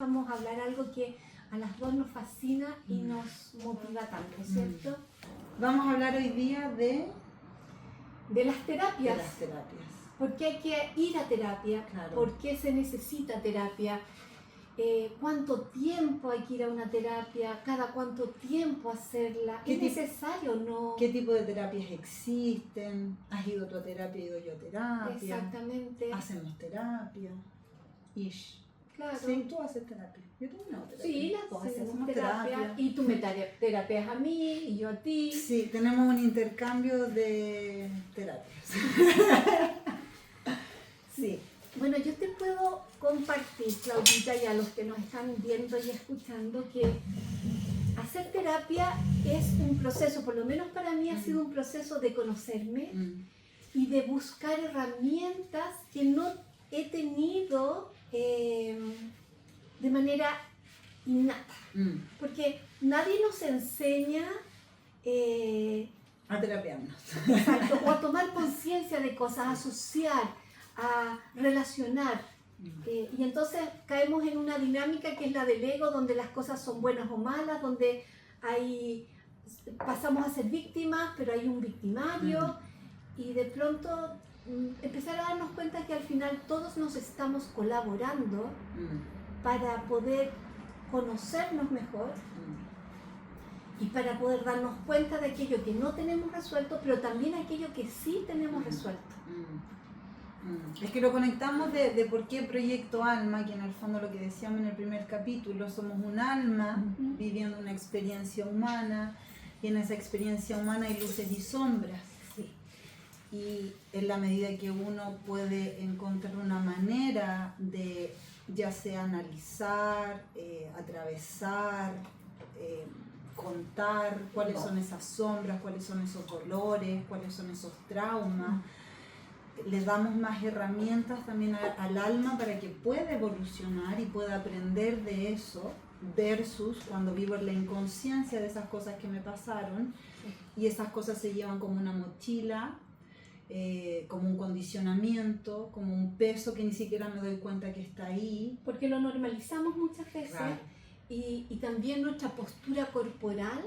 Vamos a hablar algo que a las dos nos fascina y nos motiva tanto, ¿cierto? Vamos a hablar hoy día de las terapias. las terapias. ¿Por qué hay que ir a terapia? Claro. ¿Por qué se necesita terapia? ¿Cuánto tiempo hay que ir a una terapia? ¿Cada cuánto tiempo hacerla? ¿Es necesario o no? ¿Qué tipo de terapias existen? ¿Has ido tú a terapia? ¿He ido yo a terapia? Exactamente. ¿Hacemos terapia? Ish. Claro. Sí, tú haces terapia. Yo tengo una terapia. Sí, las dos Sí, hacemos terapia. Y tú me terapias a mí y yo a ti. Sí, tenemos un intercambio de terapias. Sí. Bueno, yo te puedo compartir, Claudita, y a los que nos están viendo y escuchando, que hacer terapia es un proceso, por lo menos para mí ha sido un proceso de conocerme y de buscar herramientas que no he tenido de manera innata. Porque nadie nos enseña a terapiarnos. Exacto, o a tomar conciencia de cosas, a asociar, a relacionar. Y entonces caemos en una dinámica que es la del ego, donde las cosas son buenas o malas, donde pasamos a ser víctimas, pero hay un victimario, y de pronto empezar a darnos cuenta que al final todos nos estamos colaborando para poder conocernos mejor y para poder darnos cuenta de aquello que no tenemos resuelto, pero también aquello que sí tenemos resuelto. Es que lo conectamos de por qué Proyecto Alma, que en el fondo lo que decíamos en el primer capítulo, somos un alma viviendo una experiencia humana, y en esa experiencia humana hay luces y sombras. Sí. Y en la medida que uno puede encontrar una manera de ya sea analizar, atravesar, contar cuáles son esas sombras, cuáles son esos dolores, cuáles son esos traumas, le damos más herramientas también al alma para que pueda evolucionar y pueda aprender de eso, versus cuando vivo en la inconsciencia de esas cosas que me pasaron, y esas cosas se llevan como una mochila, como un condicionamiento, como un peso que ni siquiera me doy cuenta que está ahí. Porque lo normalizamos muchas veces. Claro. Y también nuestra postura corporal,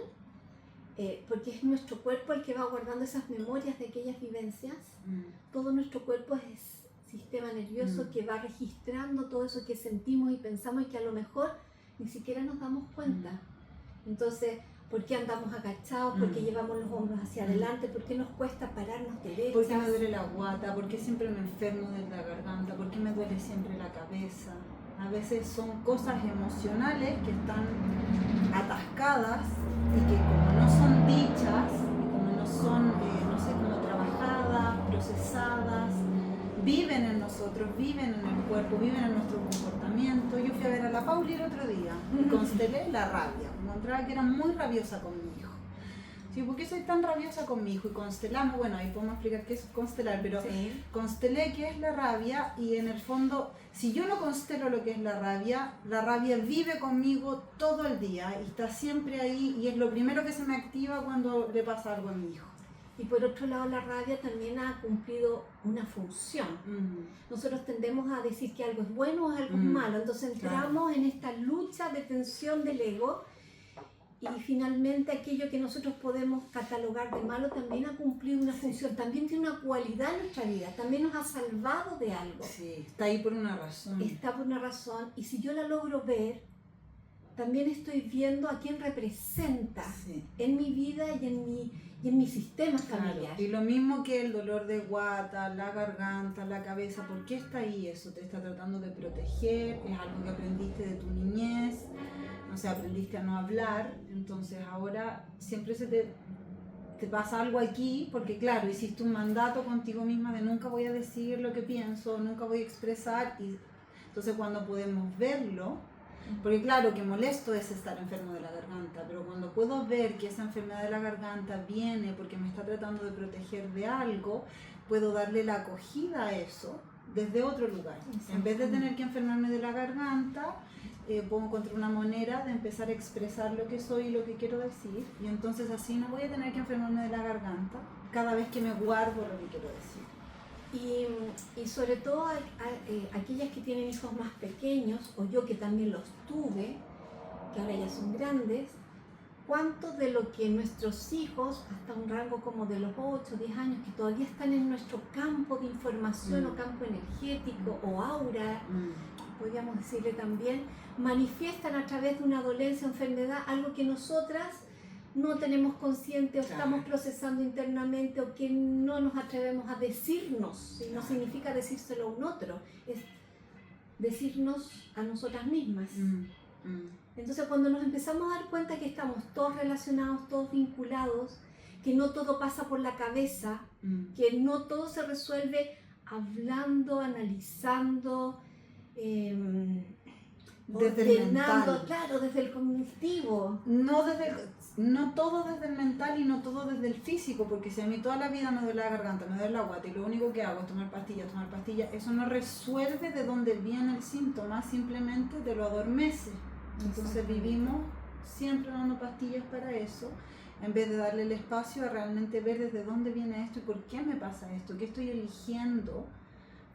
porque es nuestro cuerpo el que va guardando esas memorias de aquellas vivencias. Todo nuestro cuerpo es sistema nervioso que va registrando todo eso que sentimos y pensamos y que a lo mejor ni siquiera nos damos cuenta. Entonces, ¿por qué andamos agachados? ¿Por qué llevamos los hombros hacia adelante? ¿Por qué nos cuesta pararnos derechos? ¿Por qué me duele la guata? ¿Por qué siempre me enfermo de la garganta? ¿Por qué me duele siempre la cabeza? A veces son cosas emocionales que están atascadas y que como no son dichas, y como no son, no sé, como trabajadas, procesadas, viven en nosotros, viven en el cuerpo, viven en nuestro comportamiento. Yo fui a ver a la Pauli el otro día y constelé la rabia. Encontraba que era muy rabiosa con mi hijo. Sí, ¿por qué soy tan rabiosa con mi hijo? Y constelamos, bueno, ahí podemos explicar qué es constelar, pero constelé qué es la rabia, y en el fondo, si yo no constelo lo que es la rabia vive conmigo todo el día y está siempre ahí, y es lo primero que se me activa cuando le pasa algo a mi hijo. Y por otro lado, la rabia también ha cumplido una función. Nosotros tendemos a decir que algo es bueno o algo es malo, entonces entramos en esta lucha de tensión del ego, y finalmente aquello que nosotros podemos catalogar de malo también ha cumplido una función, también tiene una cualidad en nuestra vida, también nos ha salvado de algo. Sí, está ahí por una razón. Está por una razón, y si yo la logro ver, también estoy viendo a quién representa en mi vida y en mi sistema familiar. Y lo mismo que el dolor de guata, la garganta, la cabeza, ¿por qué está ahí eso? Te está tratando de proteger, es algo que aprendiste de tu niñez, no sé, aprendiste a no hablar, entonces ahora siempre te pasa algo aquí, porque claro, hiciste un mandato contigo misma de nunca voy a decir lo que pienso, nunca voy a expresar, y entonces cuando podemos verlo, porque claro que molesto es estar enfermo de la garganta, pero cuando puedo ver que esa enfermedad de la garganta viene porque me está tratando de proteger de algo, puedo darle la acogida a eso desde otro lugar. En vez de tener que enfermarme de la garganta, puedo encontrar una manera de empezar a expresar lo que soy y lo que quiero decir, y entonces así no voy a tener que enfermarme de la garganta cada vez que me guardo lo que quiero decir. Y sobre todo aquellas que tienen hijos más pequeños, o yo que también los tuve, que ahora ya son grandes, cuánto de lo que nuestros hijos, hasta un rango como de los 8 o 10 años, que todavía están en nuestro campo de información o campo energético o aura, podríamos decirle también, manifiestan a través de una dolencia o enfermedad algo que nosotras no tenemos consciente o estamos procesando internamente o que no nos atrevemos a decirnos. ¿Sí? No significa decírselo a un otro, es decirnos a nosotras mismas. Entonces cuando nos empezamos a dar cuenta que estamos todos relacionados, todos vinculados, que no todo pasa por la cabeza, que no todo se resuelve hablando, analizando, desde el mental. Claro, desde el cognitivo. No todo desde el mental y no todo desde el físico, porque si a mí toda la vida me duele la garganta, me duele la guata y lo único que hago es tomar pastillas, eso no resuelve de dónde viene el síntoma, simplemente te lo adormece. Entonces vivimos siempre dando pastillas para eso, en vez de darle el espacio a realmente ver desde dónde viene esto y por qué me pasa esto, qué estoy eligiendo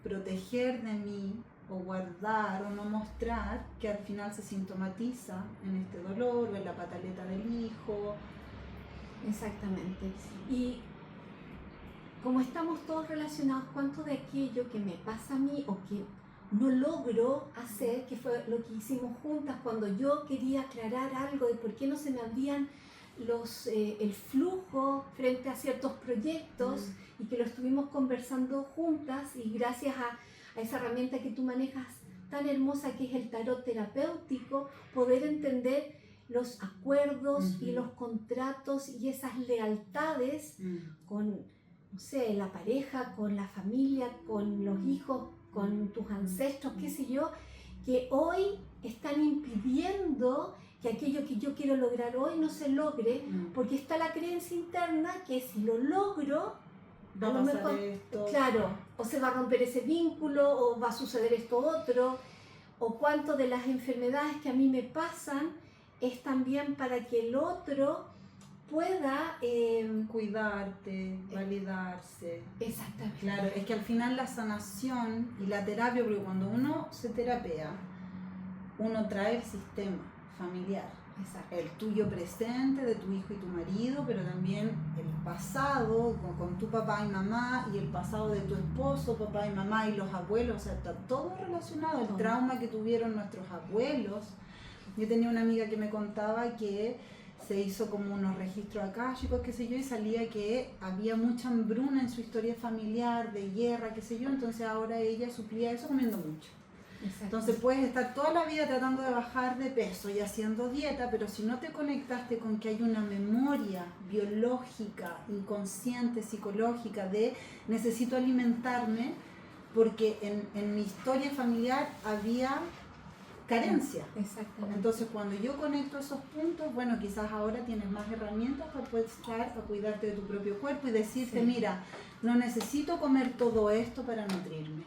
proteger de mí o guardar o no mostrar, que al final se sintomatiza en este dolor o en la pataleta del hijo. Exactamente. Y como estamos todos relacionados, ¿cuánto de aquello que me pasa a mí o que no logro hacer, que fue lo que hicimos juntas cuando yo quería aclarar algo de por qué no se me abrían el flujo frente a ciertos proyectos y que lo estuvimos conversando juntas, y gracias a esa herramienta que tú manejas tan hermosa que es el tarot terapéutico, poder entender los acuerdos y los contratos y esas lealtades con, no sé, la pareja, con la familia, con los hijos, con tus ancestros, qué sé yo, que hoy están impidiendo que aquello que yo quiero lograr hoy no se logre, porque está la creencia interna que si lo logro, a lo mejor, claro, o se va a romper ese vínculo, o va a suceder esto otro, o cuánto de las enfermedades que a mí me pasan es también para que el otro pueda cuidarte, validarse. Exactamente. Claro, es que al final la sanación y la terapia, porque cuando uno se terapea, uno trae el sistema familiar. Exacto. El tuyo presente, de tu hijo y tu marido, pero también el pasado con tu papá y mamá, y el pasado de tu esposo, papá y mamá, y los abuelos, o sea, está todo relacionado, el trauma que tuvieron nuestros abuelos. Yo tenía una amiga que me contaba que se hizo como unos registros akáshicos, qué sé yo, y salía que había mucha hambruna en su historia familiar, de guerra, qué sé yo, entonces ahora ella suplía eso comiendo mucho. Exacto. Entonces puedes estar toda la vida tratando de bajar de peso y haciendo dieta, pero si no te conectaste con que hay una memoria biológica, inconsciente, psicológica de necesito alimentarme, porque en mi historia familiar había carencia. Exactamente. Entonces cuando yo conecto esos puntos, bueno, quizás ahora tienes más herramientas para poder estar, para cuidarte de tu propio cuerpo y decirte, mira, no necesito comer todo esto para nutrirme.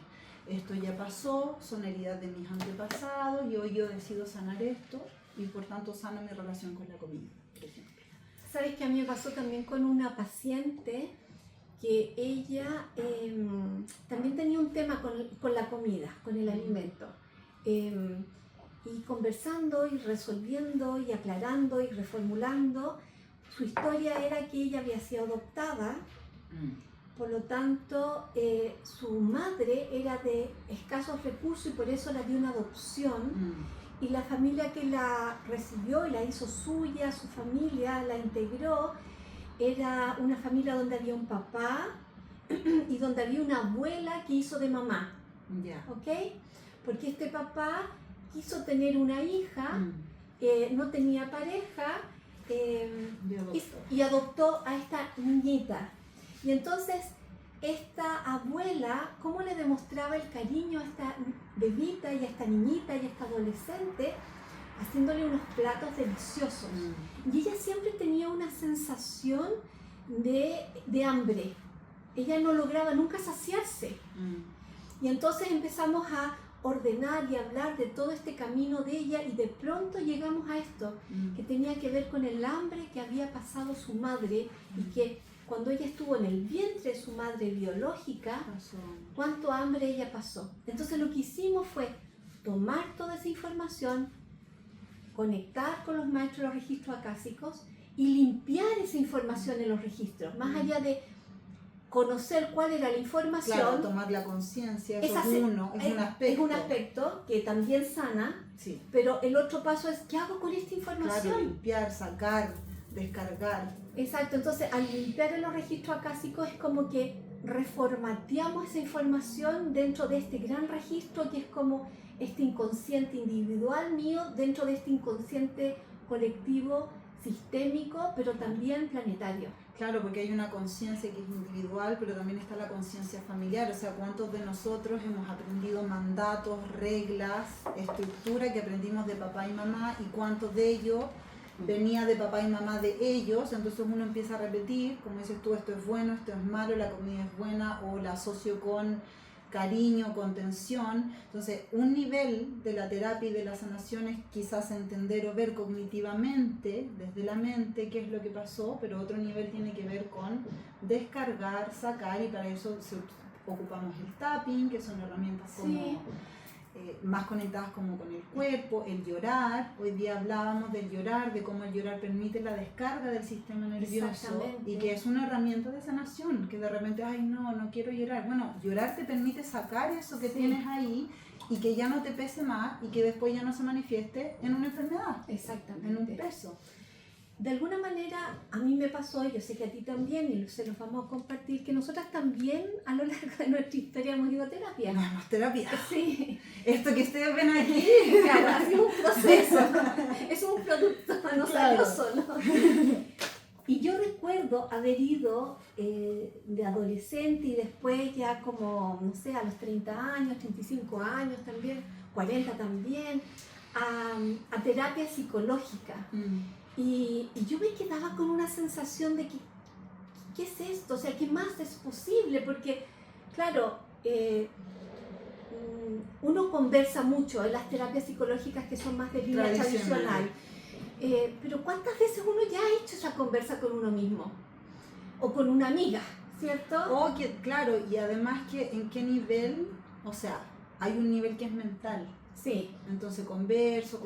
Esto ya pasó, son heridas de mis antepasados y hoy yo decido sanar esto y por tanto sano mi relación con la comida, por ejemplo. Sabes que a mí me pasó también con una paciente que ella también tenía un tema con la comida, con el alimento. Y conversando y resolviendo y aclarando y reformulando, su historia era que ella había sido adoptada. Por lo tanto, su madre era de escasos recursos y por eso la dio una adopción. Y la familia que la recibió y la hizo suya, su familia la integró, era una familia donde había un papá y donde había una abuela que hizo de mamá. ¿Ok? Porque este papá quiso tener una hija, no tenía pareja y adoptó a esta niñita. Y entonces esta abuela, ¿cómo le demostraba el cariño a esta bebita y a esta niñita y a esta adolescente? Haciéndole unos platos deliciosos. Y ella siempre tenía una sensación de hambre. Ella no lograba nunca saciarse. Y entonces empezamos a ordenar y hablar de todo este camino de ella y de pronto llegamos a esto, que tenía que ver con el hambre que había pasado su madre y que cuando ella estuvo en el vientre de su madre biológica, cuánto hambre ella pasó. Entonces lo que hicimos fue tomar toda esa información, conectar con los maestros de los registros acásicos y limpiar esa información en los registros, más allá de conocer cuál era la información. Claro, tomar la conciencia, eso es un aspecto. Es un aspecto que también sana, sí. Pero el otro paso es, ¿qué hago con esta información? Claro, limpiar, sacar, descargar. Exacto, entonces al limpiar en los registros acásicos es como que reformateamos esa información dentro de este gran registro que es como este inconsciente individual mío dentro de este inconsciente colectivo sistémico, pero también planetario. Claro, porque hay una conciencia que es individual, pero también está la conciencia familiar. O sea, ¿cuántos de nosotros hemos aprendido mandatos, reglas, estructura que aprendimos de papá y mamá? ¿Y cuántos de ellos venía de papá y mamá de ellos? Entonces uno empieza a repetir, como dices tú, esto es bueno, esto es malo, la comida es buena, o la asocio con cariño, contención. Entonces, un nivel de la terapia y de la sanación es quizás entender o ver cognitivamente, desde la mente, qué es lo que pasó, pero otro nivel tiene que ver con descargar, sacar, y para eso ocupamos el tapping, que son herramientas como más conectadas como con el cuerpo, el llorar. Hoy día hablábamos del llorar, de cómo el llorar permite la descarga del sistema nervioso y que es una herramienta de sanación, que de repente, ay no quiero llorar. Bueno, llorar te permite sacar eso que tienes ahí y que ya no te pese más y que después ya no se manifieste en una enfermedad, exactamente, en un peso. De alguna manera, a mí me pasó, y yo sé que a ti también, y se los vamos a compartir, que nosotras también a lo largo de nuestra historia hemos ido a terapia. No, hemos terapia. Sí. Esto que ustedes ven aquí, claro, ha sido un proceso, es un producto, no salió solo. Y yo recuerdo haber ido de adolescente y después ya como, no sé, a los 30 años, 35 años también, 40 también, a terapia psicológica. Y yo me quedaba con una sensación de que, ¿qué es esto? O sea, ¿qué más es posible? Porque, claro, uno conversa mucho en las terapias psicológicas que son más de línea tradicional. Pero ¿cuántas veces uno ya ha hecho esa conversa con uno mismo? O con una amiga, ¿cierto? O que, claro, y además que en qué nivel, o sea, hay un nivel que es mental. Sí. Entonces converso,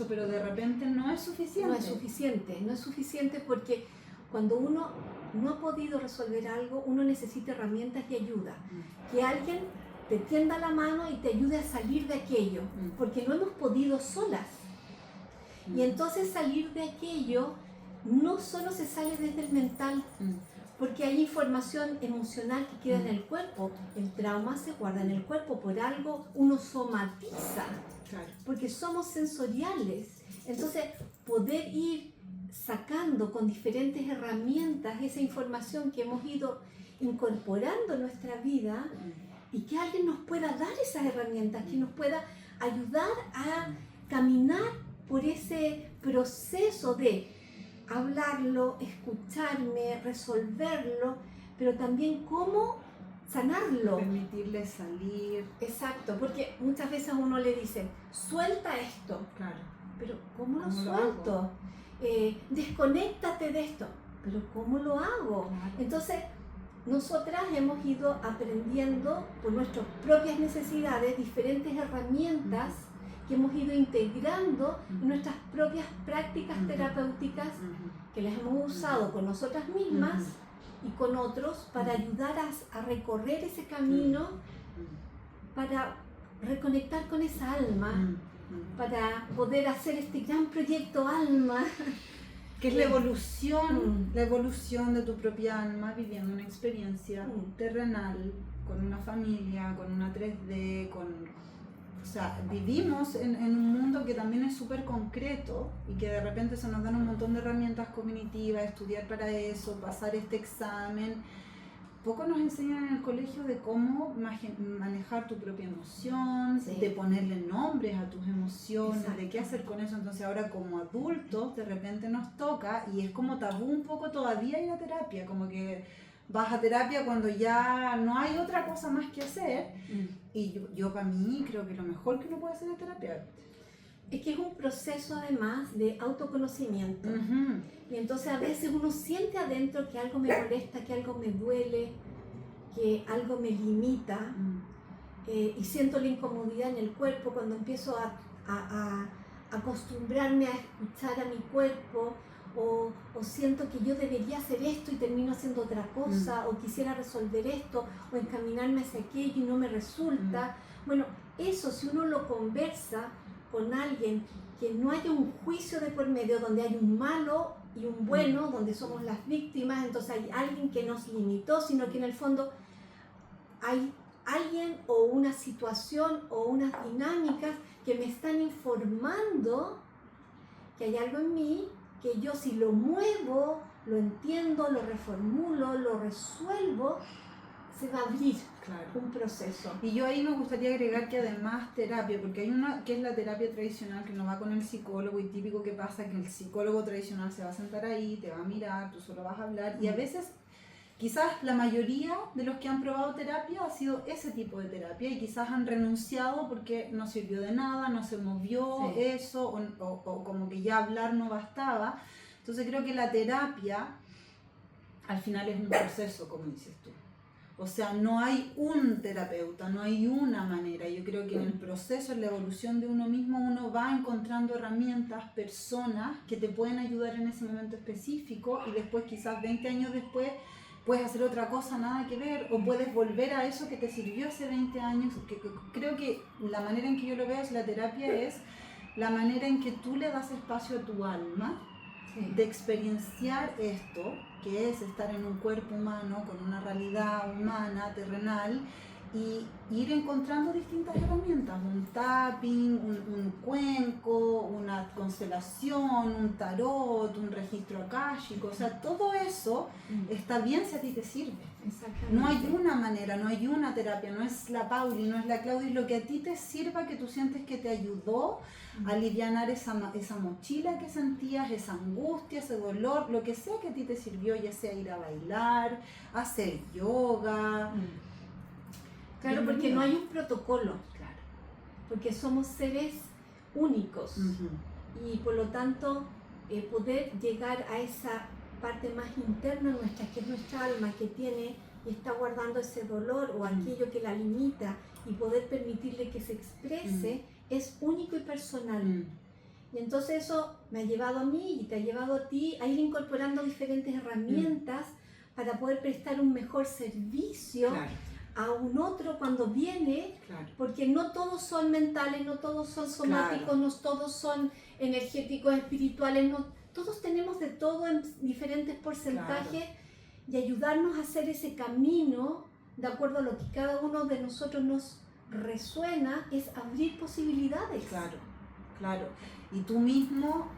pero de repente no es suficiente. No es suficiente porque cuando uno no ha podido resolver algo, uno necesita herramientas y ayuda. Que alguien te tienda la mano y te ayude a salir de aquello, porque no hemos podido solas. Y entonces salir de aquello no solo se sale desde el mental, porque hay información emocional que queda en el cuerpo. El trauma se guarda en el cuerpo, por algo uno somatiza, porque somos sensoriales. Entonces, poder ir sacando con diferentes herramientas esa información que hemos ido incorporando en nuestra vida y que alguien nos pueda dar esas herramientas, que nos pueda ayudar a caminar por ese proceso de hablarlo, escucharme, resolverlo, pero también cómo sanarlo. Permitirle salir. Exacto, porque muchas veces a uno le dicen, suelta esto. Claro. Pero ¿cómo lo suelto? Desconéctate de esto. Pero ¿cómo lo hago? Claro. Entonces, nosotras hemos ido aprendiendo por nuestras propias necesidades diferentes herramientas que hemos ido integrando en nuestras propias prácticas terapéuticas que las hemos usado con nosotras mismas y con otros para ayudar a recorrer ese camino, para reconectar con esa alma, para poder hacer este gran proyecto alma. Que es la evolución de tu propia alma viviendo una experiencia terrenal, con una familia, con una 3D, o sea, vivimos en un mundo que también es súper concreto y que de repente se nos dan un montón de herramientas cognitivas, estudiar para eso, pasar este examen. Poco nos enseñan en el colegio de cómo manejar tu propia emoción, de ponerle nombres a tus emociones, de qué hacer con eso. Entonces ahora como adultos de repente nos toca y es como tabú un poco todavía ir a terapia, como que vas a terapia cuando ya no hay otra cosa más que hacer. Y yo para mí creo que lo mejor que uno puede hacer es terapia. Es que es un proceso además de autoconocimiento. Ujú. Y entonces a veces uno siente adentro que algo me molesta, que algo me duele, que algo me limita. Y siento la incomodidad en el cuerpo cuando empiezo a acostumbrarme a escuchar a mi cuerpo, o siento que yo debería hacer esto y termino haciendo otra cosa, o quisiera resolver esto o encaminarme hacia aquello y no me resulta. Bueno, eso si uno lo conversa con alguien, que no haya un juicio de por medio donde hay un malo y un bueno, donde somos las víctimas, entonces hay alguien que nos limitó, sino que en el fondo hay alguien o una situación o unas dinámicas que me están informando que hay algo en mí que yo, si lo muevo, lo entiendo, lo reformulo, lo resuelvo, se va a abrir un proceso. Y yo ahí me gustaría agregar que además terapia, porque hay una que es la terapia tradicional, que no va con el psicólogo, y típico que pasa que el psicólogo tradicional se va a sentar ahí, te va a mirar, tú solo vas a hablar, y a veces quizás la mayoría de los que han probado terapia ha sido ese tipo de terapia, y quizás han renunciado porque no sirvió de nada, no se movió eso, o como que ya hablar no bastaba. Entonces creo que la terapia al final es un proceso, como dices tú. O sea, no hay un terapeuta, no hay una manera. Yo creo que en el proceso, en la evolución de uno mismo, uno va encontrando herramientas, personas que te pueden ayudar en ese momento específico, y después quizás 20 años después puedes hacer otra cosa, nada que ver, o puedes volver a eso que te sirvió hace 20 años. Creo que la manera en que yo lo veo es la terapia es la manera en que tú le das espacio a tu alma de experienciar esto, que es estar en un cuerpo humano, con una realidad humana, terrenal, y ir encontrando distintas herramientas, un tapping, un cuenco, una constelación, un tarot, un registro akáshico, o sea, todo eso está bien si a ti te sirve. No hay una manera, no hay una terapia, no es la Pauli, no es la Claudia, lo que a ti te sirva, que tú sientes que te ayudó a alivianar esa mochila que sentías, esa angustia, ese dolor, lo que sea que a ti te sirvió, ya sea ir a bailar, hacer yoga. Claro, porque no hay un protocolo, porque somos seres únicos, y por lo tanto poder llegar a esa parte más interna nuestra, que es nuestra alma, que tiene y está guardando ese dolor o aquello que la limita, y poder permitirle que se exprese, es único y personal. Y entonces eso me ha llevado a mí y te ha llevado a ti a ir incorporando diferentes herramientas para poder prestar un mejor servicio a un otro cuando viene, porque no todos son mentales, no todos son somáticos, no todos son energéticos, espirituales, no, todos tenemos de todo en diferentes porcentajes, y ayudarnos a hacer ese camino de acuerdo a lo que cada uno de nosotros nos resuena, es abrir posibilidades. Claro. Y tú mismo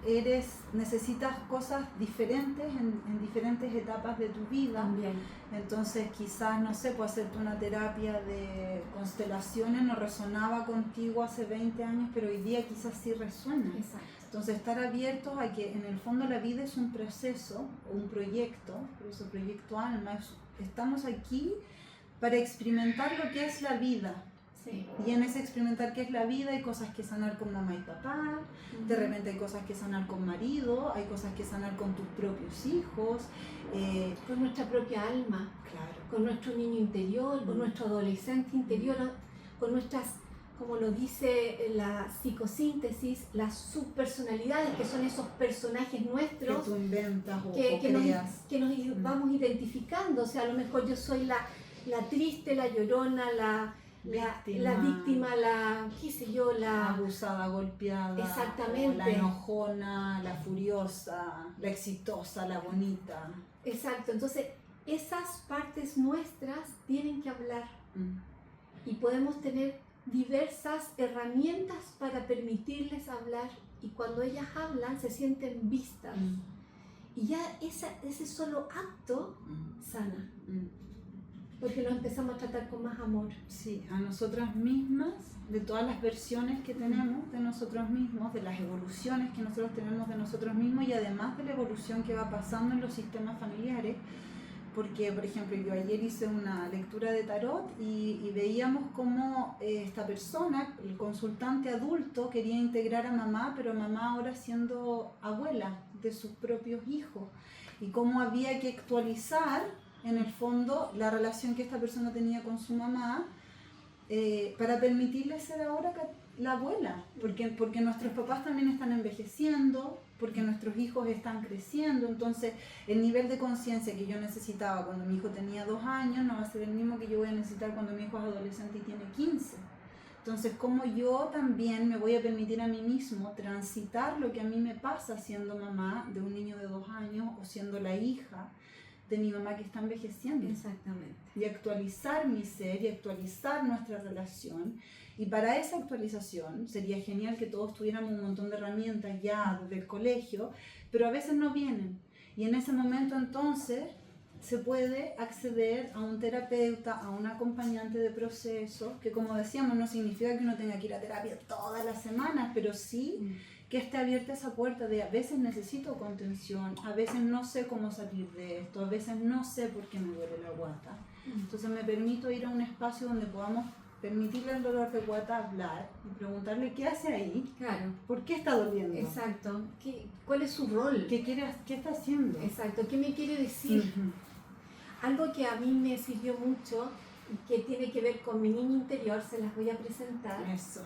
necesitas cosas diferentes en diferentes etapas de tu vida. También. Entonces quizás, no sé, pues hacerte una terapia de constelaciones no resonaba contigo hace 20 años, pero hoy día quizás sí resuena. Exacto. Entonces estar abiertos a que en el fondo la vida es un proceso, un proyecto, por eso proyecto alma, estamos aquí para experimentar lo que es la vida. Y en ese experimentar qué es la vida hay cosas que sanar con mamá y papá, de repente hay cosas que sanar con marido, hay cosas que sanar con tus propios hijos, con nuestra propia alma, con nuestro niño interior, con nuestro adolescente interior, con nuestras, como lo dice la psicosíntesis, las subpersonalidades, que son esos personajes nuestros que tú inventas o creas, que nos vamos identificando. O sea, a lo mejor yo soy la triste, la llorona, la víctima, qué sé yo, la abusada, golpeada, exactamente, la enojona, la furiosa, la exitosa, la bonita. Exacto, entonces esas partes nuestras tienen que hablar, y podemos tener diversas herramientas para permitirles hablar, y cuando ellas hablan se sienten vistas, y ya ese solo acto sana. Porque nos empezamos a tratar con más amor. Sí, a nosotras mismas, de todas las versiones que tenemos de nosotros mismos, de las evoluciones que nosotros tenemos de nosotros mismos, y además de la evolución que va pasando en los sistemas familiares, porque por ejemplo yo ayer hice una lectura de tarot y veíamos cómo esta persona, el consultante adulto, quería integrar a mamá, pero mamá ahora siendo abuela de sus propios hijos, y cómo había que actualizar en el fondo la relación que esta persona tenía con su mamá para permitirle ser ahora la abuela, porque nuestros papás también están envejeciendo, porque nuestros hijos están creciendo, entonces el nivel de conciencia que yo necesitaba cuando mi hijo tenía 2 años no va a ser el mismo que yo voy a necesitar cuando mi hijo es adolescente y tiene 15. Entonces, cómo yo también me voy a permitir a mí mismo transitar lo que a mí me pasa siendo mamá de un niño de 2 años o siendo la hija de mi mamá que está envejeciendo. Exactamente. Y actualizar mi ser y actualizar nuestra relación. Y para esa actualización sería genial que todos tuviéramos un montón de herramientas ya desde el colegio, pero a veces no vienen. Y en ese momento entonces se puede acceder a un terapeuta, a un acompañante de proceso, que como decíamos no significa que uno tenga que ir a terapia todas las semanas, pero sí que esté abierta esa puerta de a veces necesito contención, a veces no sé cómo salir de esto, a veces no sé por qué me duele la guata. Entonces me permito ir a un espacio donde podamos permitirle al dolor de guata hablar y preguntarle qué hace ahí, Claro. por qué está doliendo, Exacto. ¿Cuál es su rol? qué está haciendo. Exacto. ¿Qué me quiere decir? Algo que a mí me sirvió mucho y que tiene que ver con mi niña interior, se las voy a presentar. Eso.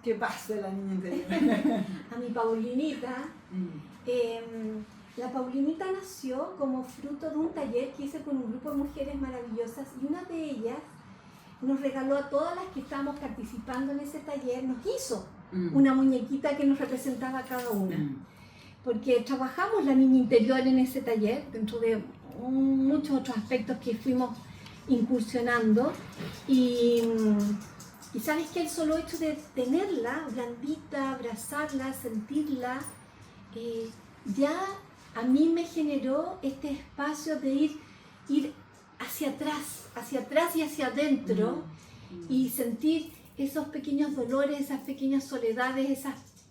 ¿Qué pasa la niña interior? A mi Paulinita. La Paulinita nació como fruto de un taller que hice con un grupo de mujeres maravillosas y una de ellas nos regaló a todas las que estábamos participando en ese taller, nos hizo una muñequita que nos representaba a cada una. Porque trabajamos la niña interior en ese taller, dentro de muchos otros aspectos que fuimos incursionando. Y sabes que el solo hecho de tenerla, blandita, abrazarla, sentirla, ya a mí me generó este espacio de ir hacia atrás y hacia adentro y sentir esos pequeños dolores, esas pequeñas soledades,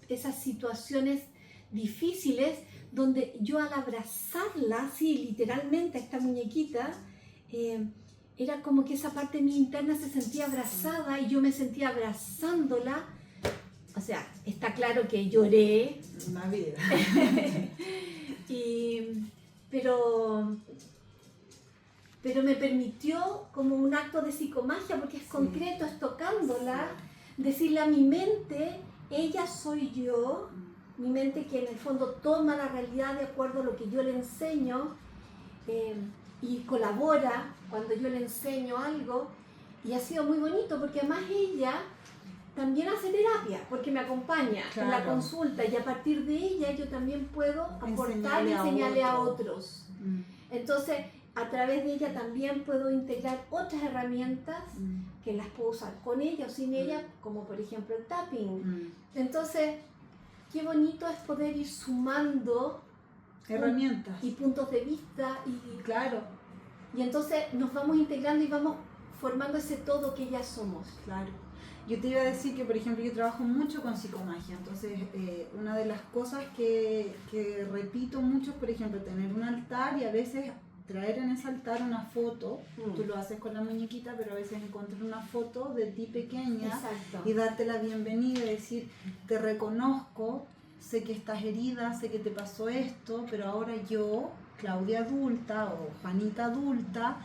esas situaciones difíciles donde yo al abrazarla, sí, literalmente a esta muñequita, era como que esa parte de mi interna se sentía abrazada y yo me sentía abrazándola. O sea, está claro que lloré. Una vida. Pero me permitió como un acto de psicomagia, porque es concreto, es tocándola, decirle a mi mente, ella soy yo, mi mente que en el fondo toma la realidad de acuerdo a lo que yo le enseño y colabora cuando yo le enseño algo, y ha sido muy bonito porque además ella también hace terapia, porque me acompaña en la consulta y a partir de ella yo también puedo aportar y enseñarle a otros. Entonces, a través de ella también puedo integrar otras herramientas que las puedo usar con ella o sin ella, como por ejemplo el tapping. Entonces, qué bonito es poder ir sumando herramientas y puntos de vista claro. Y entonces nos vamos integrando y vamos formando ese todo que ya somos. Claro. Yo te iba a decir que, por ejemplo, yo trabajo mucho con psicomagia, entonces una de las cosas que repito mucho es, por ejemplo, tener un altar y a veces traer en ese altar una foto. Tú lo haces con la muñequita, pero a veces encontrar una foto de ti pequeña. Exacto. Y darte la bienvenida y decir, te reconozco, sé que estás herida, sé que te pasó esto, pero ahora yo, Claudia adulta o Juanita adulta,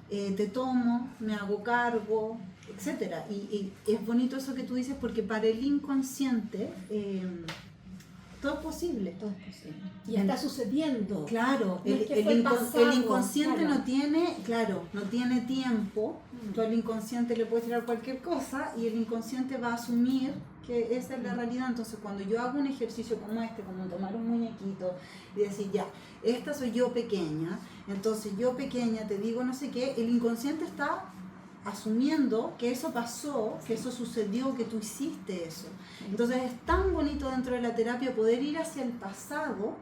te tomo, me hago cargo, etc. Y es bonito eso que tú dices porque para el inconsciente todo es posible. Todo es posible. Y está sucediendo. Claro, no el inconsciente no tiene tiempo. Tú al inconsciente le puedes tirar cualquier cosa y el inconsciente va a asumir que esa es la realidad. Entonces cuando yo hago un ejercicio como este, como tomar un muñequito y decir ya, esta soy yo pequeña, entonces yo pequeña te digo no sé qué, el inconsciente está asumiendo que eso pasó, que eso sucedió, que tú hiciste eso. Entonces es tan bonito dentro de la terapia poder ir hacia el pasado,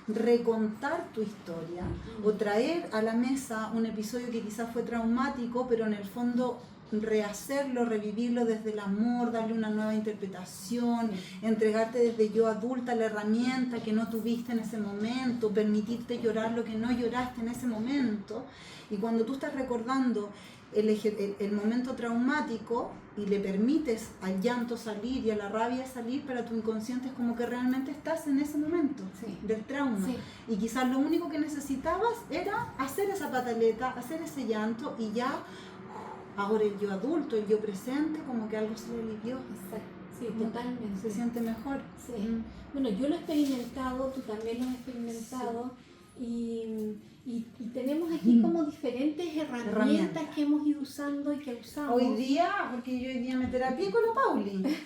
recontar tu historia o traer a la mesa un episodio que quizás fue traumático, pero en el fondo rehacerlo, revivirlo desde el amor, darle una nueva interpretación, entregarte desde yo adulta la herramienta que no tuviste en ese momento, permitirte llorar lo que no lloraste en ese momento. Y cuando tú estás recordando el momento traumático y le permites al llanto salir y a la rabia salir, para tu inconsciente es como que realmente estás en ese momento del trauma. Sí. Y quizás lo único que necesitabas era hacer esa pataleta, hacer ese llanto, y ya ahora el yo adulto, el yo presente, como que algo se le alivió. Exacto. Sí, totalmente. Se siente mejor. Sí. Bueno, yo lo he experimentado, tú también lo has experimentado. Sí. Y tenemos aquí como diferentes herramientas que hemos ido usando y que usamos. Hoy día, porque yo hoy día me terapié con la Pauli,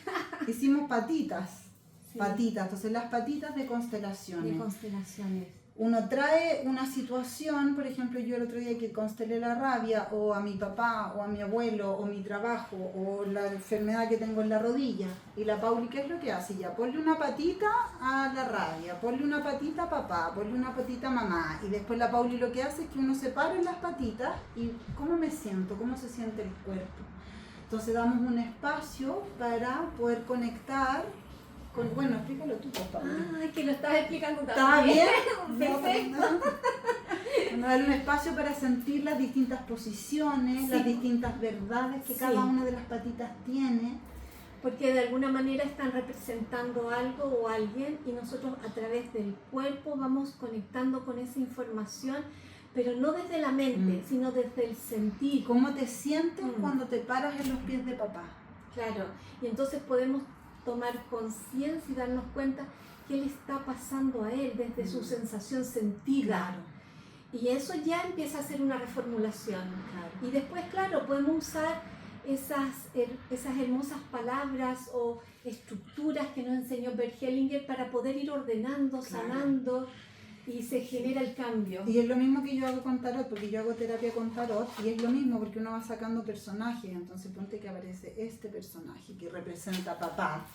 hicimos patitas. Sí. Patitas, entonces las patitas de constelaciones. De constelaciones. Uno trae una situación, por ejemplo, yo el otro día que constelé la rabia, o a mi papá, o a mi abuelo, o mi trabajo, o la enfermedad que tengo en la rodilla. Y la Pauli, ¿qué es lo que hace? Ya, ponle una patita a la rabia, ponle una patita a papá, ponle una patita a mamá. Y después la Pauli lo que hace es que uno separa las patitas y ¿cómo me siento? ¿Cómo se siente el cuerpo? Entonces damos un espacio para poder conectar. Bueno, explícalo tú, papá. Ah, que lo estás explicando también. ¿Está bien? Perfecto. Vamos a darle un espacio para sentir las distintas posiciones, las distintas verdades que cada una de las patitas tiene. Porque de alguna manera están representando algo o alguien, y nosotros a través del cuerpo vamos conectando con esa información, pero no desde la mente, sino desde el sentir. ¿Cómo te sientes cuando te paras en los pies de papá? Claro, y entonces podemos tomar conciencia y darnos cuenta qué le está pasando a él desde su sensación sentida. Claro. Y eso ya empieza a ser una reformulación. Claro. Y después, claro, podemos usar esas hermosas palabras o estructuras que nos enseñó Bert Hellinger para poder ir ordenando, sanando, y se genera el cambio. Y es lo mismo que yo hago con tarot, porque yo hago terapia con tarot, y es lo mismo porque uno va sacando personajes. Entonces ponte que aparece este personaje que representa a papá,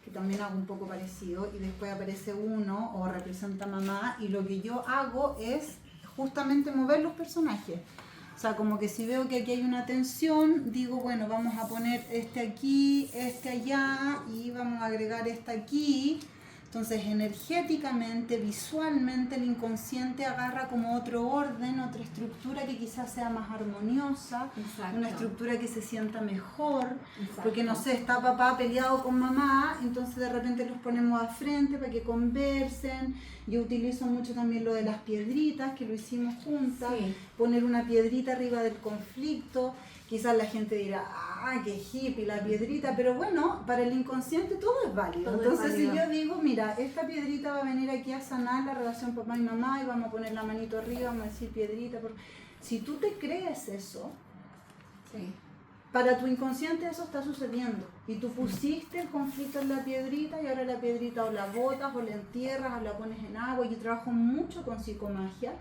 que también hago un poco parecido, y después aparece uno o representa a mamá, y lo que yo hago es justamente mover los personajes. O sea, como que si veo que aquí hay una tensión, digo, bueno, vamos a poner este aquí, este allá, y vamos a agregar este aquí. Entonces, energéticamente, visualmente, el inconsciente agarra como otro orden, otra estructura que quizás sea más armoniosa. Exacto. Una estructura que se sienta mejor. Exacto. Porque, no sé, está papá peleado con mamá, entonces de repente los ponemos a frente para que conversen. Yo utilizo mucho también lo de las piedritas, que lo hicimos juntas. Sí. Poner una piedrita arriba del conflicto. Quizás la gente dirá, ah, qué hippie, la piedrita, pero bueno, para el inconsciente todo es válido. Todo entonces, es válido. Si yo digo, mira, esta piedrita va a venir aquí a sanar la relación papá y mamá, y vamos a poner la manito arriba, vamos a decir piedrita. Si tú te crees eso, para tu inconsciente eso está sucediendo. Y tú pusiste el conflicto en la piedrita, y ahora la piedrita o la botas, o la entierras, o la pones en agua. Yo trabajo mucho con psicomagia.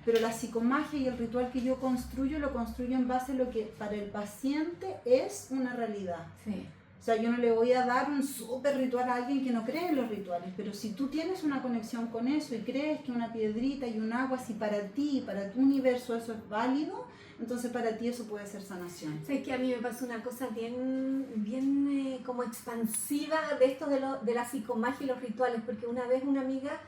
Pero la psicomagia y el ritual que yo construyo, lo construyo en base a lo que para el paciente es una realidad. Sí. O sea, yo no le voy a dar un súper ritual a alguien que no cree en los rituales, pero si tú tienes una conexión con eso y crees que una piedrita y un agua, si para ti, para tu universo eso es válido, entonces para ti eso puede ser sanación. Sé que a mí me pasa una cosa bien como expansiva de esto de la psicomagia y los rituales, porque una vez una amiga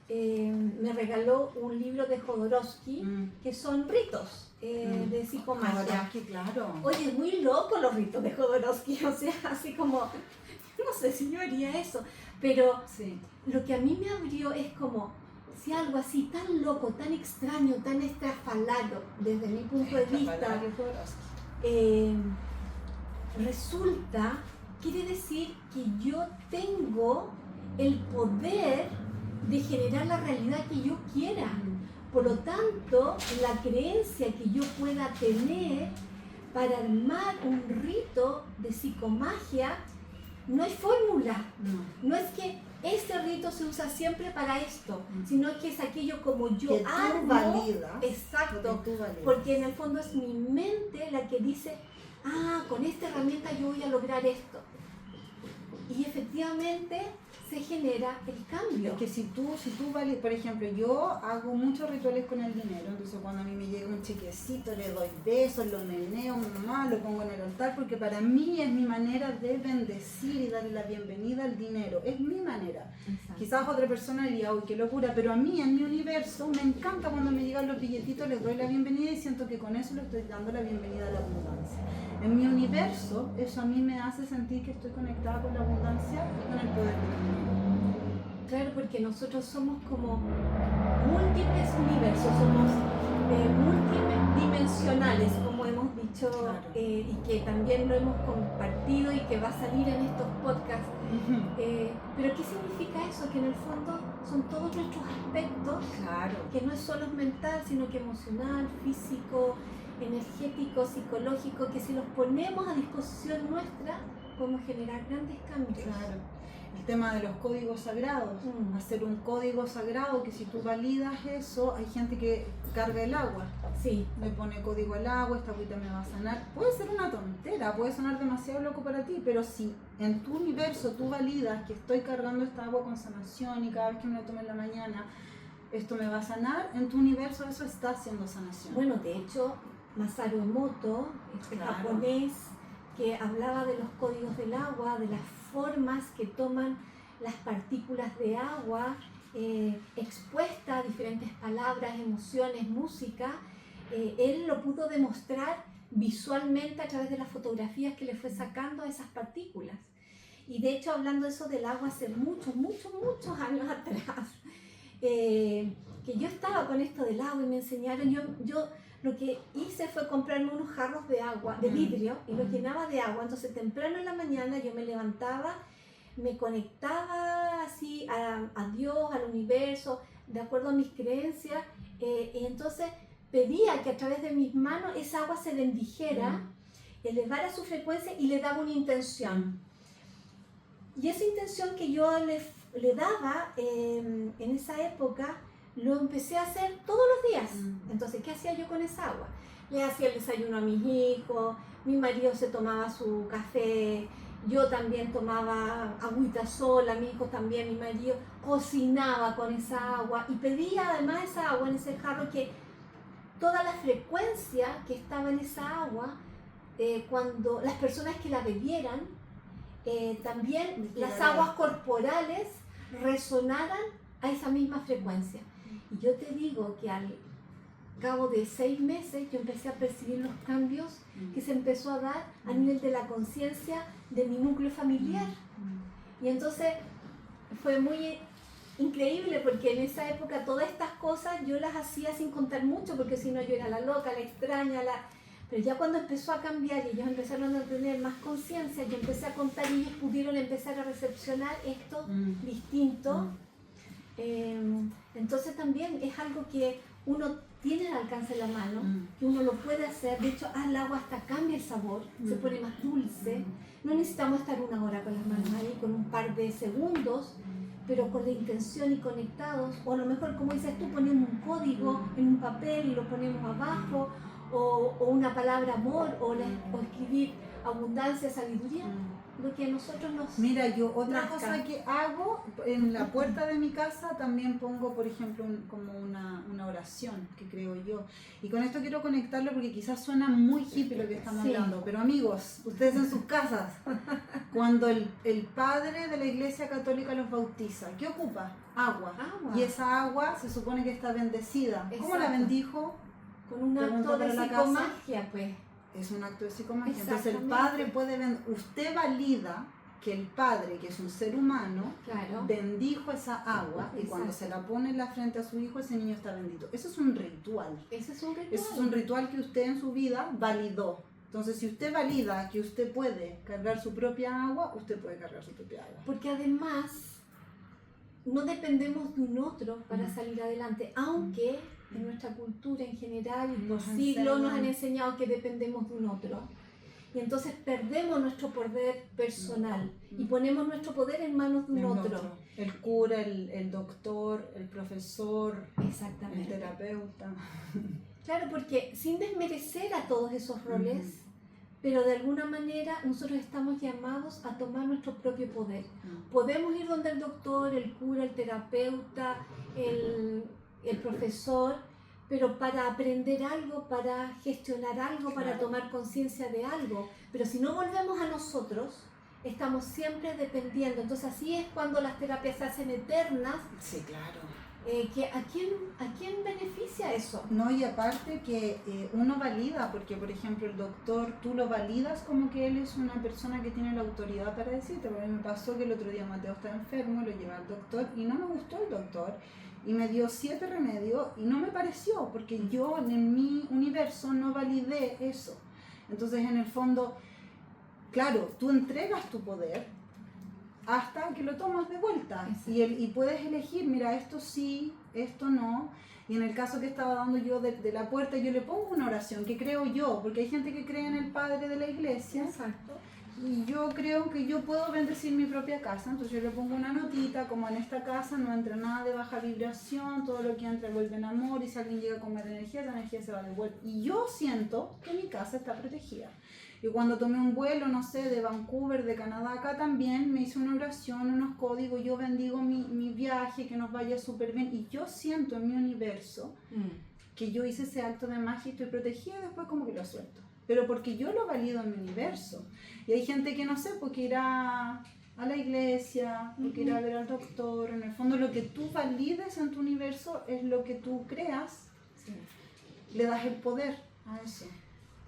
me regaló un libro de Jodorowsky que son ritos de psicomagia. Jodorowsky, claro. Oye, es muy loco los ritos de Jodorowsky, o sea, así como, no sé si yo haría eso, pero lo que a mí me abrió es como, si algo así tan loco, tan extraño, tan estrafalario, desde mi punto de vista, resulta, quiere decir que yo tengo el poder de generar la realidad que yo quiera. Por lo tanto, la creencia que yo pueda tener para armar un rito de psicomagia no hay fórmula. No es que este rito se usa siempre para esto, sino que es aquello como yo que armo. Validas, exacto, porque en el fondo es mi mente la que dice, con esta herramienta yo voy a lograr esto. Y efectivamente se genera el cambio. Es que si tú vales, por ejemplo, yo hago muchos rituales con el dinero, entonces cuando a mí me llega un chequecito, le doy besos, lo meneo, mamá, lo pongo en el altar, porque para mí es mi manera de bendecir y darle la bienvenida al dinero, es mi manera. Exacto. Quizás otra persona diría, uy, qué locura, pero a mí, en mi universo, me encanta cuando me llegan los billetitos, les doy la bienvenida y siento que con eso le estoy dando la bienvenida a la abundancia. En mi universo, eso a mí me hace sentir que estoy conectada con la abundancia y con el poder del dinero. Claro, porque nosotros somos como múltiples universos, somos multidimensionales, como hemos dicho, Claro. y que también lo hemos compartido y que va a salir en estos podcasts. Pero ¿qué significa eso? Que en el fondo son todos nuestros aspectos, Claro. que no es solo mental, sino que emocional, físico, energético, psicológico, que si los ponemos a disposición nuestra, podemos generar grandes cambios. Claro. El tema de los códigos sagrados, hacer un código sagrado que si tú validas eso, hay gente que carga el agua, Sí. le pone código al agua, esta agüita me va a sanar. Puede ser una tontera, puede sonar demasiado loco para ti, pero si en tu universo tú validas que estoy cargando esta agua con sanación y cada vez que me la tomo en la mañana, esto me va a sanar, en tu universo eso está haciendo sanación. Bueno, de hecho, Masaru Emoto, este Claro. japonés, que hablaba de los códigos del agua, de las formas que toman las partículas de agua expuestas a diferentes palabras, emociones, música, él lo pudo demostrar visualmente a través de las fotografías que le fue sacando a esas partículas. Y de hecho, hablando de eso del agua hace muchos años atrás, que yo estaba con esto del agua y me enseñaron, yo lo que hice fue comprarme unos jarros de agua, de vidrio, y los llenaba de agua. Entonces temprano en la mañana yo me levantaba, me conectaba así a Dios, al universo, de acuerdo a mis creencias, y entonces pedía que a través de mis manos esa agua se bendijera, elevara su frecuencia y le daba una intención. Y esa intención que yo le daba en esa época, lo empecé a hacer todos los días. Entonces, ¿qué hacía yo con esa agua? Le hacía el desayuno a mis hijos, mi marido se tomaba su café, yo también tomaba agüita sola, mi hijo también, mi marido cocinaba con esa agua y pedía además esa agua en ese jarro, que toda la frecuencia que estaba en esa agua, cuando las personas que la bebieran, también las aguas corporales resonaran a esa misma frecuencia. Y yo te digo que al cabo de 6 meses yo empecé a percibir los cambios que se empezó a dar a nivel de la conciencia de mi núcleo familiar. Y entonces fue muy increíble, porque en esa época todas estas cosas yo las hacía sin contar mucho, porque si no yo era la loca, la extraña, pero ya cuando empezó a cambiar y ellos empezaron a tener más conciencia, yo empecé a contar y ellos pudieron empezar a recepcionar esto distinto. Entonces también es algo que uno tiene al alcance de la mano, que uno lo puede hacer. De hecho, al agua hasta cambia el sabor, se pone más dulce. No necesitamos estar 1 hora con las manos ahí, con un par de segundos, pero con la intención y conectados. O a lo mejor, como dices tú, ponemos un código en un papel y lo ponemos abajo, o una palabra amor, o escribir abundancia, sabiduría. Lo que a nosotros nos... Mira, yo otra nazca. cosa que hago, en la puerta de mi casa también pongo, por ejemplo, como una oración que creo yo. Y con esto quiero conectarlo porque quizás suena muy hippie lo que estamos hablando, pero amigos, ustedes en sus casas, cuando el padre de la Iglesia Católica los bautiza, ¿qué ocupa? Agua. Y esa agua se supone que está bendecida. ¿Cómo la bendijo? Con un acto de psicomagia, pues. Es un acto de psicomagia. Entonces el padre puede usted valida que el padre, que es un ser humano, bendijo esa agua, y cuando se la pone en la frente a su hijo, ese niño está bendito. Eso es un ritual. Ese es un ritual. Eso es un ritual que usted en su vida validó. Entonces, si usted valida que usted puede cargar su propia agua, usted puede cargar su propia agua. Porque además no dependemos de un otro para salir adelante, aunque en nuestra cultura en general y por siglos nos han enseñado que dependemos de un otro. Y entonces perdemos nuestro poder personal y ponemos nuestro poder en manos de un otro. El cura, el doctor, el profesor, exactamente, el terapeuta. Claro, porque sin desmerecer a todos esos roles, pero de alguna manera nosotros estamos llamados a tomar nuestro propio poder. Podemos ir donde el doctor, el cura, el terapeuta, el profesor, pero para aprender algo, para gestionar algo, para tomar conciencia de algo. Pero si no volvemos a nosotros, estamos siempre dependiendo. Entonces así es cuando las terapias se hacen eternas. Sí, claro. ¿A quién beneficia eso? No, y aparte que uno valida, porque por ejemplo el doctor, tú lo validas como que él es una persona que tiene la autoridad para decirte. Porque me pasó que el otro día Mateo estaba enfermo, lo llevé al doctor y no me gustó el doctor. Y me dio 7 remedios y no me pareció, porque yo en mi universo no validé eso. Entonces en el fondo, claro, tú entregas tu poder hasta que lo tomas de vuelta y puedes elegir, mira, esto sí, esto no. Y en el caso que estaba dando yo de la puerta, yo le pongo una oración que creo yo, porque hay gente que cree en el Padre de la Iglesia. Exacto. Y yo creo que yo puedo bendecir mi propia casa, entonces yo le pongo una notita, como en esta casa no entra nada de baja vibración, todo lo que entra vuelve en amor, y si alguien llega a comer energía, esa energía se va de vuelta. Y yo siento que mi casa está protegida. Y cuando tomé un vuelo, no sé, de Vancouver, de Canadá, acá también me hice una oración, unos códigos, yo bendigo mi viaje, que nos vaya súper bien. Y yo siento en mi universo que yo hice ese acto de magia y estoy protegida, y después como que lo suelto. Pero porque yo lo valido en mi universo. Y hay gente que no sé, porque irá a la iglesia, porque irá a ver al doctor. En el fondo lo que tú valides en tu universo es lo que tú creas. Sí. Le das el poder a eso.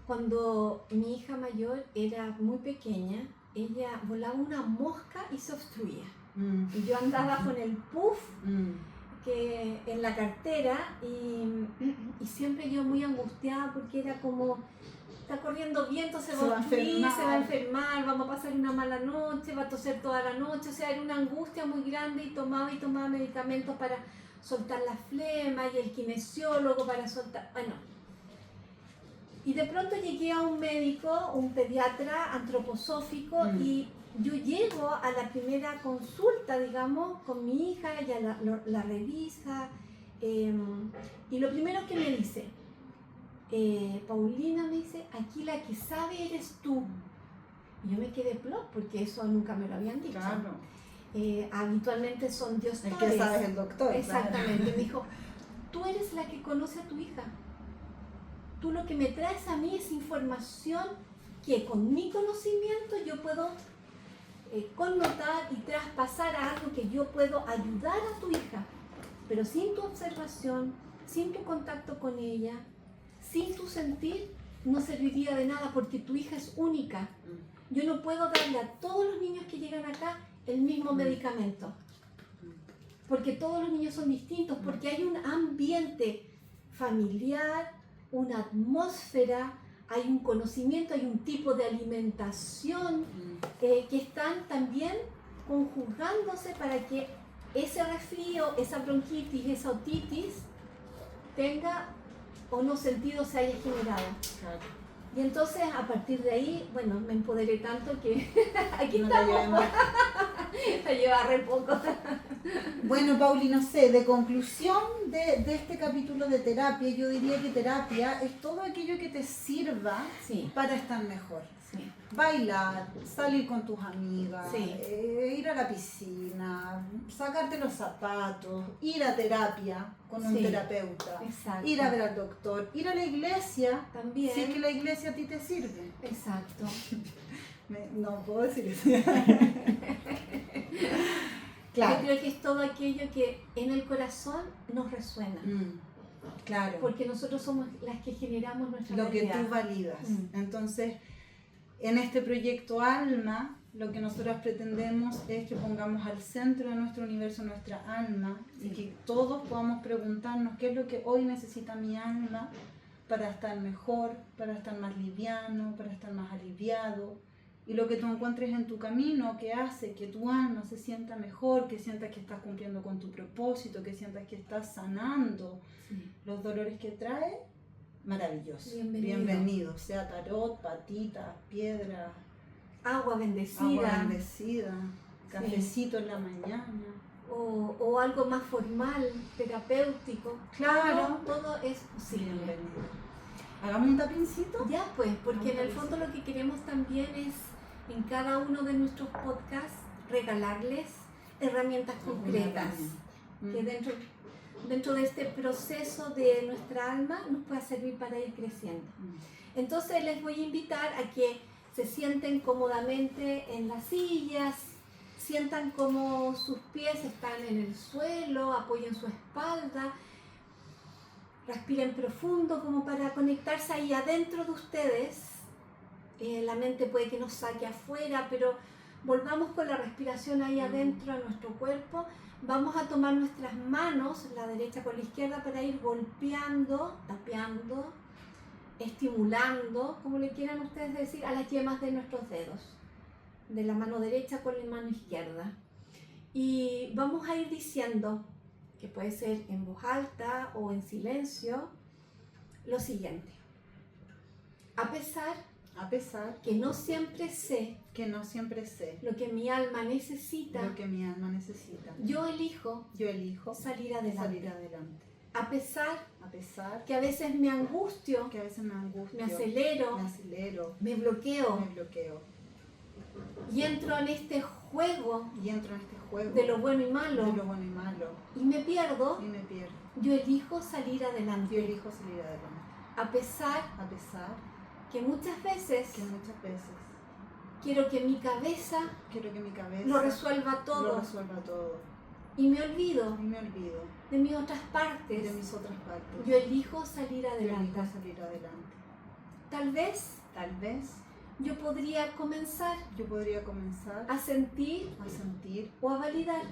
Cuando mi hija mayor era muy pequeña, ella volaba una mosca y se obstruía. Y yo andaba con el puff que en la cartera y siempre yo muy angustiada porque era como, está corriendo viento, se va a obstruir, se va a enfermar, vamos a pasar una mala noche, va a toser toda la noche. O sea, era una angustia muy grande y tomaba medicamentos para soltar la flema y el kinesiólogo para soltar, bueno. Y de pronto llegué a un médico, un pediatra antroposófico, y yo llego a la primera consulta, digamos, con mi hija, ella la revisa, y lo primero que me dice, Paulina, me dice, aquí la que sabe eres tú. Y yo me quedé plop, porque eso nunca me lo habían dicho. Claro. Habitualmente son Dios el que sabe es el doctor. Exactamente. Claro. Me dijo, tú eres la que conoce a tu hija. Tú lo que me traes a mí es información que con mi conocimiento yo puedo connotar y traspasar a algo que yo puedo ayudar a tu hija. Pero sin tu observación, sin tu contacto con ella, sin tu sentir, no serviría de nada porque tu hija es única. Yo no puedo darle a todos los niños que llegan acá el mismo medicamento. Porque todos los niños son distintos, porque hay un ambiente familiar, una atmósfera, hay un conocimiento, hay un tipo de alimentación que están también conjugándose para que ese resfrío, esa bronquitis, esa otitis tenga o no sentido se haya generado. Claro. Y entonces a partir de ahí, bueno, me empoderé tanto que aquí no estamos. La lleva re poco. Bueno, Pauli, no sé, de conclusión de este capítulo de terapia, yo diría que terapia es todo aquello que te sirva para estar mejor. Sí. Bailar, salir con tus amigas, ir a la piscina, sacarte los zapatos, ir a terapia con un terapeuta, ir a ver al doctor, ir a la iglesia, también. Si es que la iglesia a ti te sirve. Exacto. No puedo decir eso. Claro. Yo creo que es todo aquello que en el corazón nos resuena. Claro. Porque nosotros somos las que generamos nuestra realidad. Lo que tú validas. Entonces, en este proyecto Alma, lo que nosotros pretendemos es que pongamos al centro de nuestro universo nuestra alma y que todos podamos preguntarnos qué es lo que hoy necesita mi alma para estar mejor, para estar más liviano, para estar más aliviado. Y lo que tú encuentres en tu camino que hace que tu alma se sienta mejor, que sientas que estás cumpliendo con tu propósito, que sientas que estás sanando los dolores que trae, maravilloso. Bienvenido. Sea tarot, patitas, piedra, agua bendecida, cafecito en la mañana. O algo más formal, terapéutico. Claro. Todo es posible. Bienvenido. ¿Hagamos un tapincito? Ya pues, porque en el Vamos a fondo lo que queremos también es en cada uno de nuestros podcasts regalarles herramientas concretas que dentro de este proceso de nuestra alma nos pueda servir para ir creciendo. Entonces les voy a invitar a que se sienten cómodamente en las sillas, sientan como sus pies están en el suelo, apoyen su espalda, respiren profundo como para conectarse ahí adentro de ustedes. La mente puede que nos saque afuera, pero volvamos con la respiración ahí adentro de nuestro cuerpo. Vamos a tomar nuestras manos, la derecha con la izquierda, para ir golpeando, tapeando, estimulando, como le quieran ustedes decir, a las yemas de nuestros dedos, de la mano derecha con la mano izquierda. Y vamos a ir diciendo, que puede ser en voz alta o en silencio, lo siguiente. A pesar que no siempre sé lo que mi alma necesita, yo elijo salir adelante. A pesar que a veces me angustio, me acelero, me bloqueo y entro en este juego de lo bueno y malo y me pierdo, yo elijo salir adelante. A pesar que muchas veces quiero que mi cabeza lo resuelva todo y me olvido de mis otras partes. Yo elijo salir adelante. Tal vez yo podría comenzar a sentir o a validar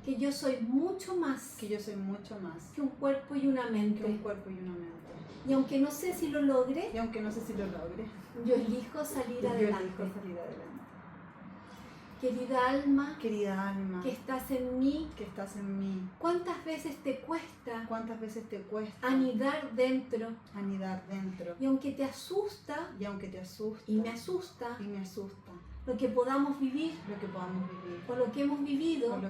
que yo soy mucho más que un cuerpo y una mente. Y aunque no sé si lo logre, yo elijo salir adelante. Querida alma, que estás en mí, ¿cuántas veces te cuesta anidar dentro? Y aunque te asusta, y me asusta, lo que podamos vivir, o lo que hemos vivido,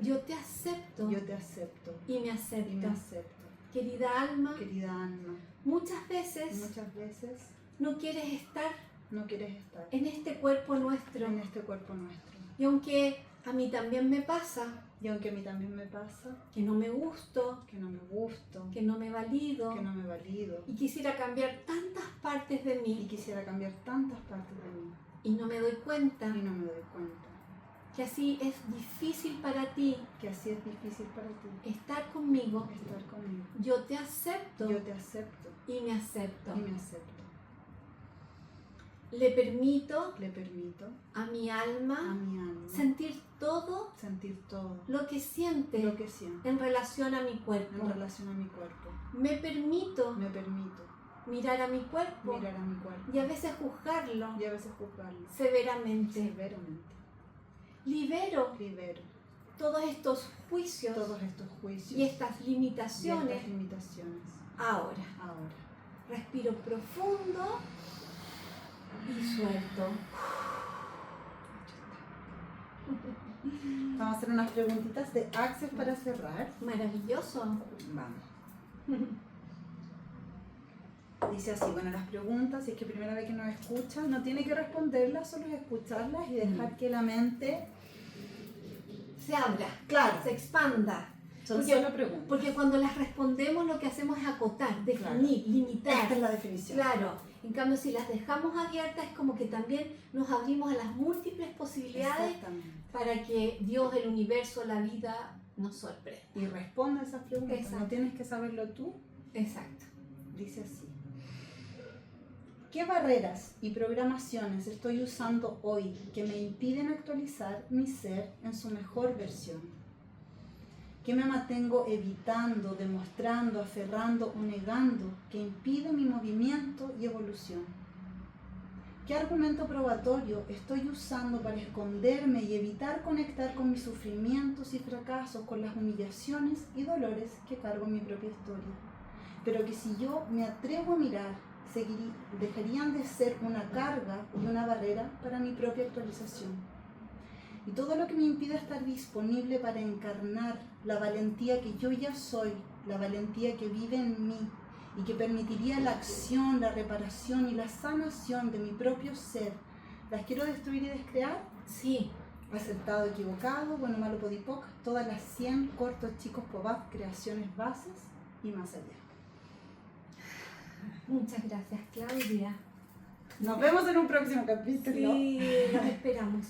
yo te acepto y me acepto. Querida alma, muchas veces no quieres estar en este cuerpo nuestro. Y aunque a mí también me pasa que no me gusto, que no me valido, y quisiera cambiar tantas partes de mí y no me doy cuenta que así es difícil para ti estar conmigo, yo te acepto y me acepto. Le permito a mi alma sentir todo lo que siente en relación a mi cuerpo. Me permito mirar a mi cuerpo y a veces juzgarlo severamente. Libero todos estos juicios y estas limitaciones ahora. Respiro profundo y suelto. Vamos a hacer unas preguntitas de Access para cerrar. Maravilloso. Vamos. Dice así, bueno, las preguntas, si es que primera vez que nos escucha, no tiene que responderlas, solo es escucharlas y dejar que la mente se abra, claro, se expanda. Son solo preguntas. Porque cuando las respondemos lo que hacemos es acotar, definir, limitar. Esta es la definición. Claro. En cambio, si las dejamos abiertas es como que también nos abrimos a las múltiples posibilidades para que Dios, el universo, la vida nos sorprenda. Y responda a esas preguntas. Exacto. No tienes que saberlo tú. Exacto. Dice así. ¿Qué barreras y programaciones estoy usando hoy que me impiden actualizar mi ser en su mejor versión? ¿Qué me mantengo evitando, demostrando, aferrando o negando que impide mi movimiento y evolución? ¿Qué argumento probatorio estoy usando para esconderme y evitar conectar con mis sufrimientos y fracasos, con las humillaciones y dolores que cargo en mi propia historia? Pero que si yo me atrevo a mirar, dejarían de ser una carga y una barrera para mi propia actualización. Y todo lo que me impide estar disponible para encarnar la valentía que yo ya soy, la valentía que vive en mí y que permitiría la acción, la reparación y la sanación de mi propio ser. ¿Las quiero destruir y descrear? Sí. Acertado, equivocado, bueno, malo, podipoc, todas las 100 cortos, chicos, pobab, creaciones, bases y más allá. Muchas gracias, Claudia. Nos vemos en un próximo capítulo. Sí, los esperamos.